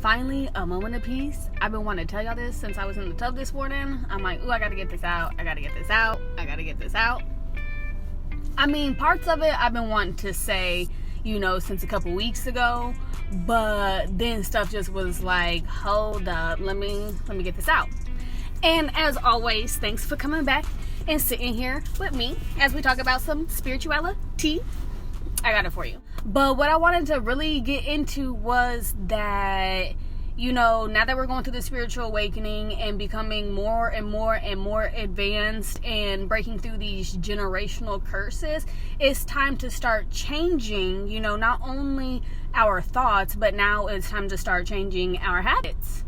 Finally, a moment of peace. I've been wanting to tell y'all this since I was in the tub this morning. I'm like, ooh, I gotta get this out. I gotta get this out. I gotta get this out. I mean, parts of it I've been wanting to say, since a couple weeks ago. But then stuff just was like, hold up, let me get this out. And as always, thanks for coming back and sitting here with me as we talk about some spirituality. I got it for you. But what I wanted to really get into was that, now that we're going through the spiritual awakening and becoming more and more and more advanced and breaking through these generational curses, it's time to start changing, not only our thoughts, but now it's time to start changing our habits.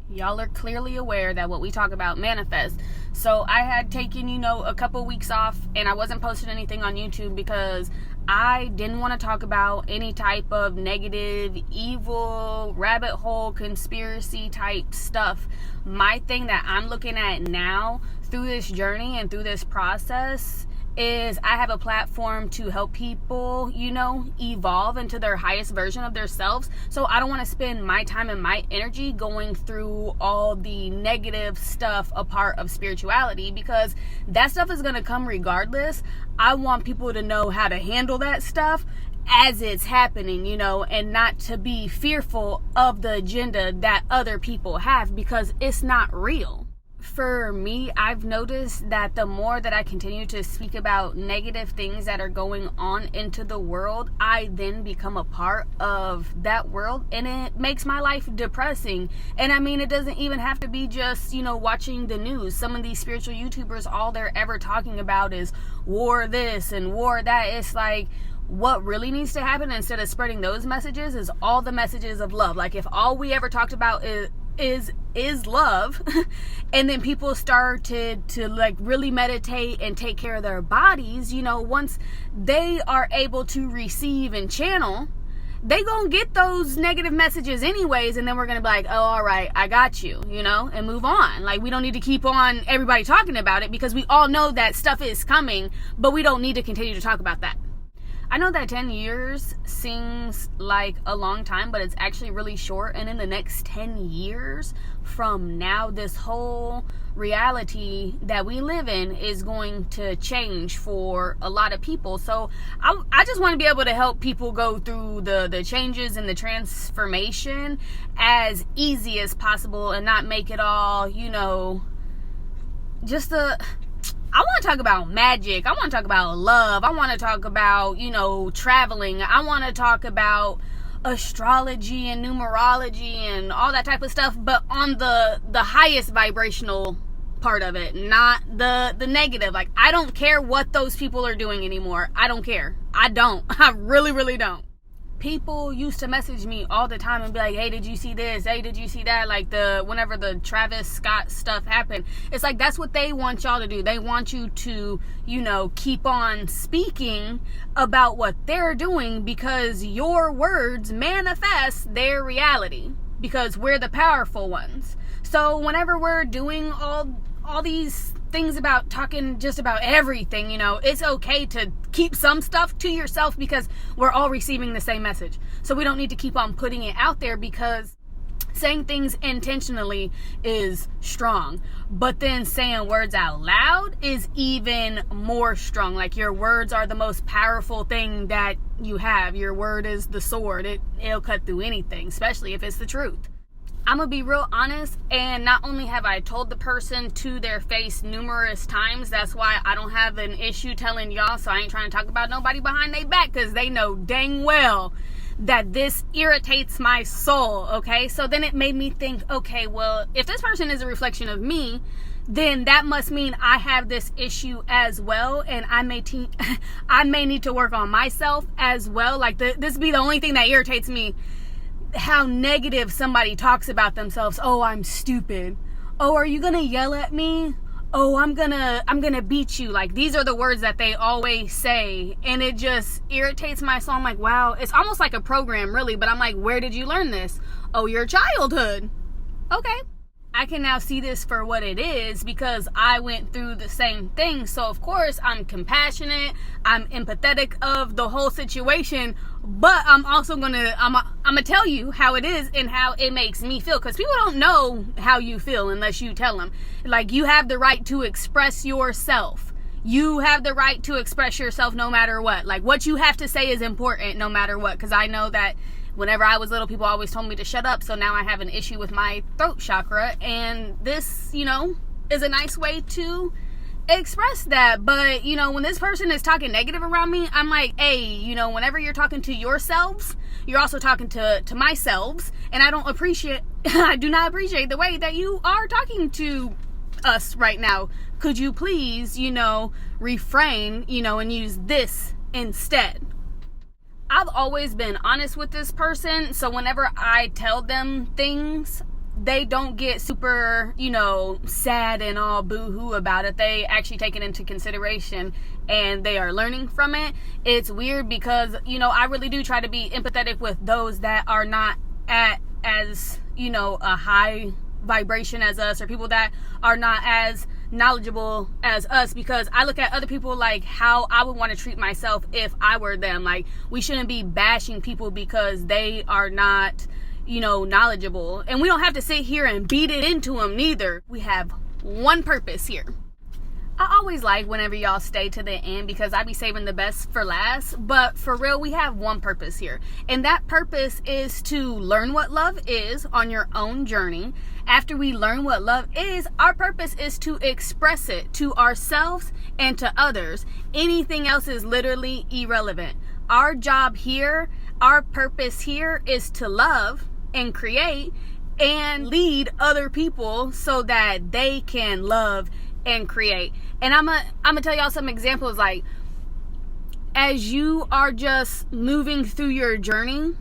Y'all are clearly aware that what we talk about manifests. So I had taken, a couple weeks off and I wasn't posting anything on YouTube because I didn't want to talk about any type of negative, evil, rabbit hole, conspiracy type stuff. My thing that I'm looking at now through this journey and through this process is I have a platform to help people, evolve into their highest version of themselves. So I don't want to spend my time and my energy going through all the negative stuff a part of spirituality, because that stuff is going to come regardless. I want people to know how to handle that stuff as it's happening, and not to be fearful of the agenda that other people have, because it's not real. For me, I've noticed that the more that I continue to speak about negative things that are going on into the world, I then become a part of that world, and it makes my life depressing. And I mean, it doesn't even have to be just, watching the news. Some of these spiritual YouTubers, all they're ever talking about is war this and war that. It's like, what really needs to happen instead of spreading those messages is all the messages of love. Like, if all we ever talked about is love, and then people started to like really meditate and take care of their bodies, once they are able to receive and channel, they gonna get those negative messages anyways, and then we're gonna be like, oh, all right, I got you, and move on. Like, we don't need to keep on everybody talking about it, because we all know that stuff is coming, but we don't need to continue to talk about that. I know that 10 years seems like a long time, but it's actually really short. And in the next 10 years from now, this whole reality that we live in is going to change for a lot of people. So I just want to be able to help people go through the changes and the transformation as easy as possible, and not make it all, just I want to talk about magic. I want to talk about love. I want to talk about, traveling. I want to talk about astrology and numerology and all that type of stuff, but on the highest vibrational part of it, not the negative. Like, I don't care what those people are doing anymore. I don't care. I don't. I really, really don't. People used to message me all the time and be like, hey, did you see this? Hey, did you see that? Like, whenever the Travis Scott stuff happened, it's like, that's what they want y'all to do. They want you to, keep on speaking about what they're doing, because your words manifest their reality, because we're the powerful ones. So whenever we're doing all these things about talking just about everything, it's okay to keep some stuff to yourself, because we're all receiving the same message. So we don't need to keep on putting it out there, because saying things intentionally is strong, but then saying words out loud is even more strong. Like, your words are the most powerful thing that you have. Your word is the sword. It'll cut through anything, especially if it's the truth. I'm gonna be real honest, and not only have I told the person to their face numerous times, that's why I don't have an issue telling y'all, so I ain't trying to talk about nobody behind their back, because they know dang well that this irritates my soul, okay? So then it made me think, okay, well, if this person is a reflection of me, then that must mean I have this issue as well, and I may need to work on myself as well. Like, this be the only thing that irritates me. How negative somebody talks about themselves. Oh, I'm stupid. Oh, are you gonna yell at me? Oh, I'm gonna beat you. Like, these are the words that they always say, and it just irritates my soul. I'm like, wow, it's almost like a program, really. But I'm like, where did you learn this? Oh, your childhood. Okay. I can now see this for what it is because I went through the same thing. So of course I'm compassionate, I'm empathetic of the whole situation, but I'm also gonna tell you how it is and how it makes me feel, because people don't know how you feel unless you tell them. Like, you have the right to express yourself. You have the right to express yourself no matter what. Like, what you have to say is important no matter what, because I know that whenever I was little, people always told me to shut up, so now I have an issue with my throat chakra, and this, is a nice way to express that. But, when this person is talking negative around me, I'm like, hey, whenever you're talking to yourselves, you're also talking to myself, and I do not appreciate the way that you are talking to us right now. Could you please, refrain, and use this instead? I've always been honest with this person, so whenever I tell them things, they don't get super, sad and all boo-hoo about it. They actually take it into consideration and they are learning from it. It's weird because, I really do try to be empathetic with those that are not at as, a high vibration as us, or people that are not as knowledgeable as us, because I look at other people like how I would want to treat myself if I were them. Like, we shouldn't be bashing people because they are not, knowledgeable, and we don't have to sit here and beat it into them neither. We have one purpose here. I always like whenever y'all stay to the end, because I be saving the best for last. But for real, we have one purpose here. And that purpose is to learn what love is on your own journey. After we learn what love is, our purpose is to express it to ourselves and to others. Anything else is literally irrelevant. Our job here, our purpose here, is to love and create and lead other people so that they can love and create. And I'm gonna tell y'all some examples. Like, as you are just moving through your journey,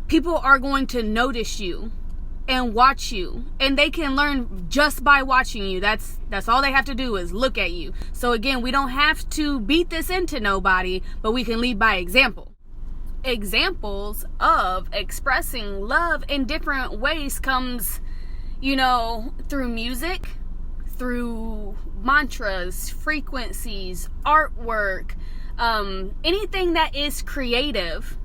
people are going to notice you and watch you, and they can learn just by watching you. That's all they have to do is look at you. So again, we don't have to beat this into nobody, but we can lead by example. Examples of expressing love in different ways comes, through music, through mantras, frequencies, artwork, anything that is creative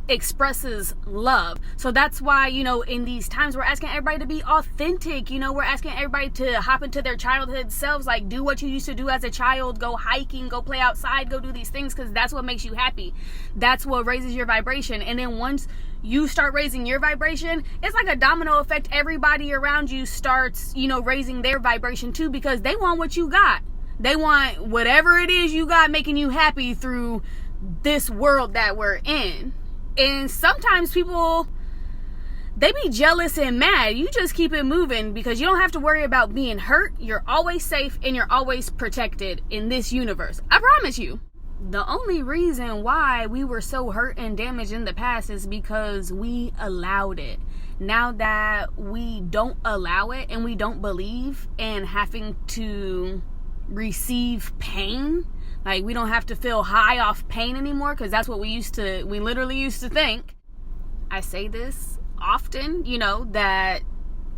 expresses love. So that's why, in these times, we're asking everybody to be authentic. We're asking everybody to hop into their childhood selves. Like, do what you used to do as a child. Go hiking, go play outside, go do these things, because that's what makes you happy. That's what raises your vibration. And then once you start raising your vibration, it's like a domino effect. Everybody around you starts, raising their vibration too, because they want what you got. They want whatever it is you got making you happy through this world that we're in. And sometimes people, they be jealous and mad. You just keep it moving, because you don't have to worry about being hurt. You're always safe and you're always protected in this universe. I promise you. The only reason why we were so hurt and damaged in the past is because we allowed it. Now that we don't allow it and we don't believe in having to receive pain, like, we don't have to feel high off pain anymore, because that's what we literally used to think. I say this often, that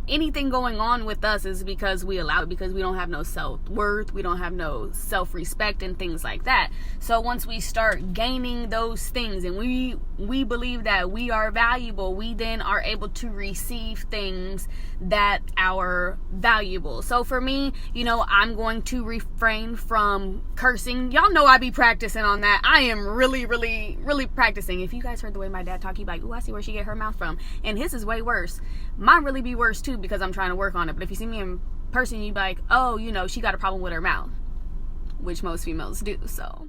anything going on with us is because we allow it, because we don't have no self-worth, we don't have no self-respect and things like that. So once we start gaining those things and we believe that we are valuable, we then are able to receive things that are valuable. So for me, I'm going to refrain from cursing. Y'all know I be practicing on that. I am really, really, really practicing. If you guys heard the way my dad talk, you'd be like, ooh, I see where she get her mouth from. And his is way worse. Mine really be worse too, because I'm trying to work on it. But if you see me in person, you'd be like, oh, she got a problem with her mouth, which most females do. So,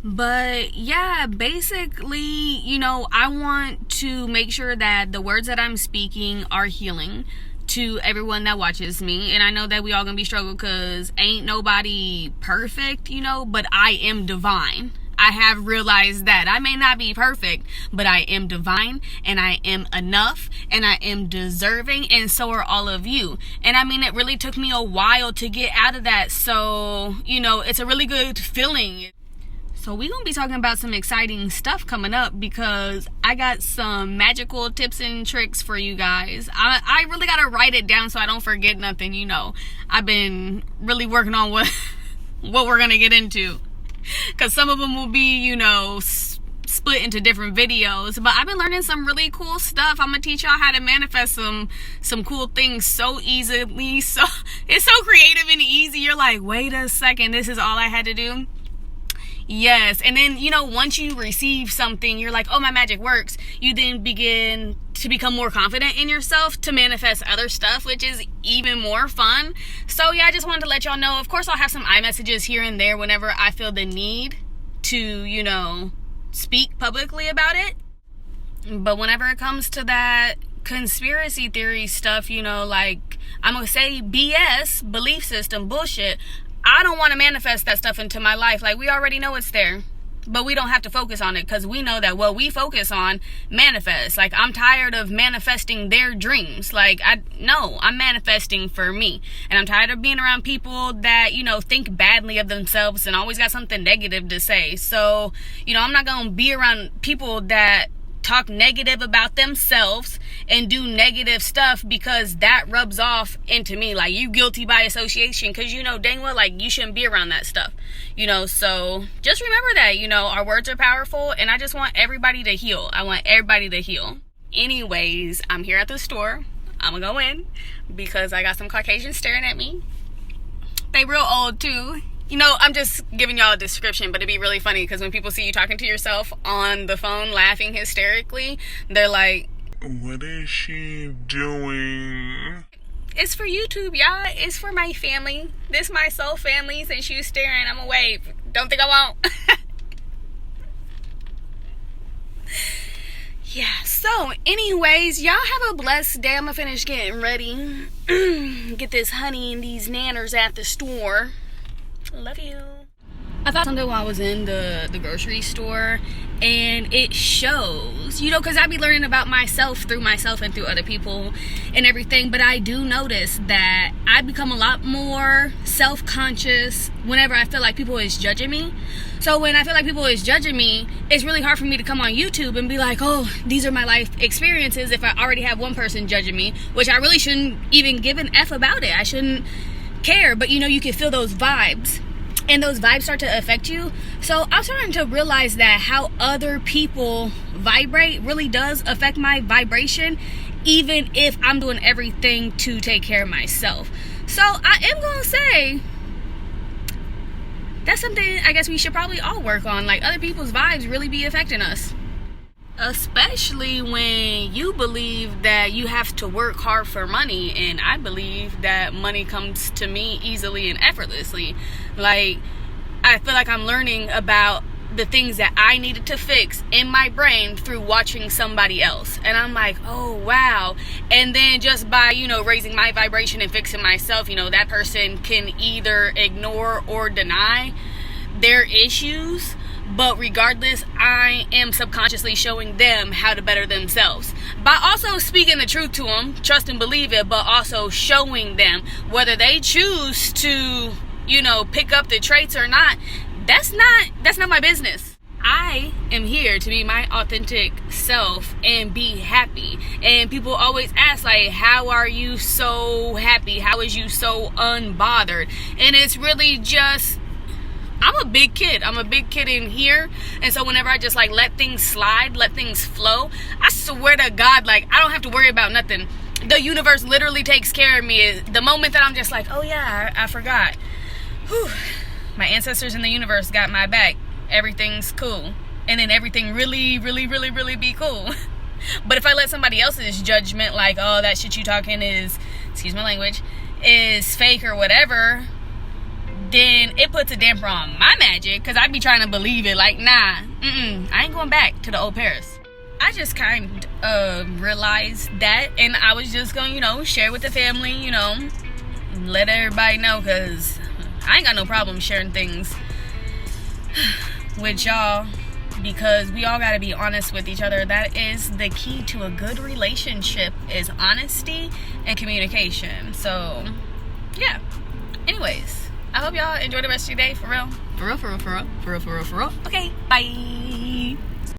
but yeah, basically, I want to make sure that the words that I'm speaking are healing to everyone that watches me. And I know that we all gonna be struggling, because ain't nobody perfect, but I am divine. I have realized that I may not be perfect, but I am divine, and I am enough, and I am deserving, and so are all of you. And I mean, it really took me a while to get out of that. So, it's a really good feeling. So we're going to be talking about some exciting stuff coming up because I got some magical tips and tricks for you guys. I really got to write it down so I don't forget nothing, you know. I've been really working on what we're going to get into. Because some of them will be, you know, split into different videos. But I've been learning some really cool stuff. I'm going to teach y'all how to manifest some cool things so easily. So it's so creative and easy. You're like, wait a second, this is all I had to do? Yes. And then, you know, once you receive something, you're like, oh, my magic works. You then begin to become more confident in yourself to manifest other stuff, which is even more fun. So yeah, I just wanted to let y'all know. Of course, I'll have some iMessages here and there whenever I feel the need to, you know, speak publicly about it. But whenever it comes to that conspiracy theory stuff, you know, like I'm gonna say BS, belief system bullshit, I don't want to manifest that stuff into my life. Like, we already know it's there, but we don't have to focus on it because we know that what we focus on manifests. Like, I'm tired of manifesting their dreams. Like, I'm manifesting for me. And I'm tired of being around people that, you know, think badly of themselves and always got something negative to say. So, you know, I'm not going to be around people that talk negative about themselves and do negative stuff because that rubs off into me. Like, you guilty by association because you know dang well, like, you shouldn't be around that stuff, you know. So just remember that, you know, our words are powerful, and I just want everybody to heal. I want everybody to heal. Anyways, I'm here at the store. I'm gonna go in because I got some Caucasians staring at me. They real old too. You know, I'm just giving y'all a description, but it'd be really funny because when people see you talking to yourself on the phone laughing hysterically, they're like, what is she doing? It's for YouTube, y'all. It's for my family. This my soul family. Since you staring, I'm gonna wave. Don't think I won't. Yeah, so anyways, y'all have a blessed day. I'm gonna finish getting ready. Get this honey and these nanners at the store. Love you. I thought something while I was in the grocery store, and it shows, you know, because I be learning about myself through myself and through other people and everything, but I do notice that I become a lot more self-conscious whenever I feel like people is judging me. So when I feel like people is judging me, it's really hard for me to come on YouTube and be like, oh, these are my life experiences if I already have one person judging me, which I really shouldn't even give an F about it. I shouldn't care, but you know, you can feel those vibes, and those vibes start to affect you. So I'm starting to realize that how other people vibrate really does affect my vibration, even if I'm doing everything to take care of myself. So I am gonna say that's something I guess we should probably all work on. Like, other people's vibes really be affecting us. Especially when you believe that you have to work hard for money, and I believe that money comes to me easily and effortlessly. Like, I feel like I'm learning about the things that I needed to fix in my brain through watching somebody else, and I'm like, oh wow. And then just by, you know, raising my vibration and fixing myself, you know, that person can either ignore or deny their issues, but regardless, I am subconsciously showing them how to better themselves by also speaking the truth to them, trust and believe it, but also showing them whether they choose to, you know, pick up the traits or not. That's not my business. I am here to be my authentic self and be happy. And people always ask, like, how are you so happy? How is you so unbothered? And it's really just, I'm a big kid. I'm a big kid in here. And so whenever I just, like, let things slide, let things flow, I swear to God, like, I don't have to worry about nothing. The universe literally takes care of me. The moment that I'm just like, oh yeah, I forgot. Whew. My ancestors in the universe got my back. Everything's cool. And then everything really, really, really, really be cool. But if I let somebody else's judgment, like, oh, that shit you talking is, excuse my language, is fake or whatever, then it puts a damper on my magic, because I'd be trying to believe it. Like, nah, I ain't going back to the old Paris. I just kind of realized that, and I was just going to, you know, share with the family, you know, let everybody know, because I ain't got no problem sharing things with y'all, because we all got to be honest with each other. That is the key to a good relationship, is honesty and communication. So, yeah. Anyways, I hope y'all enjoy the rest of your day. For real. For real. Okay, bye.